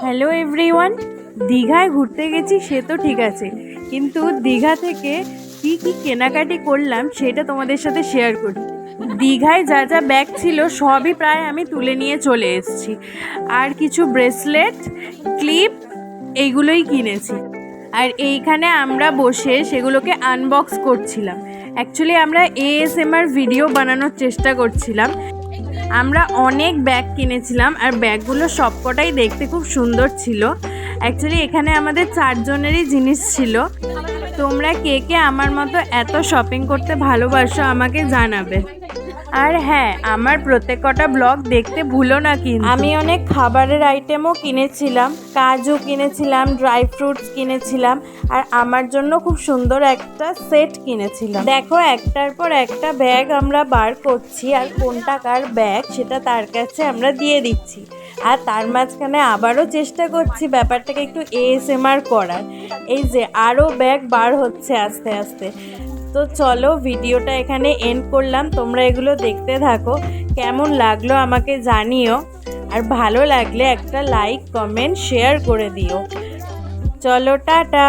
Hello everyone, দীঘায় ঘুরতে গেছি সে তো ঠিক আছে, কিন্তু দীঘা থেকে কি কি কেনাকাটি করলাম সেটা তোমাদের সাথে শেয়ার করি। দীঘায় যা যা ব্যাগ ছিল সবই প্রায় আমি তুলে নিয়ে চলে এসেছি, আর কিছু ব্রেসলেট, ক্লিপ এইগুলোই কিনেছি। আর এইখানে আমরা বসে সেগুলোকে আনবক্স করছিলাম। অ্যাকচুয়ালি আমরা ASMR ভিডিও বানানোর চেষ্টা করছিলাম। আমরা অনেক ব্যাগ কিনেছিলাম আর ব্যাগগুলো সবকটাই দেখতে খুব সুন্দর ছিল। অ্যাকচুয়ালি এখানে আমাদের 4 জনেরই জিনিস ছিল। তোমরা কে কে আমার মতো এত শপিং করতে ভালোবাসো আমাকে জানাবে। আর হ্যাঁ, আমার প্রত্যেক কটা ব্লগ দেখতে ভুলো না কিন্তু। আমি অনেক খাবারের আইটেমও কিনেছিলাম, কাজু কিনেছিলাম, ড্রাই ফ্রুটস কিনেছিলাম, আর আমার জন্য খুব সুন্দর একটা সেট কিনেছিলাম। দেখো, একটার পর একটা ব্যাগ আমরা বার করছি, আর কোনটা কার ব্যাগ সেটা তার কাছে আমরা দিয়ে দিচ্ছি। আর তার মাঝখানে আবারও চেষ্টা করছি ব্যাপারটাকে একটু ASMR করার। এই যে আরও ব্যাগ বার হচ্ছে আস্তে আস্তে। তো চলো, ভিডিওটা এখানে এন্ড করলাম। তোমরা এগুলো দেখতে থাকো, কেমন লাগলো আমাকে জানিও, আর ভালো লাগলে একটা লাইক, কমেন্ট, শেয়ার করে দিও। চলো, টাটা।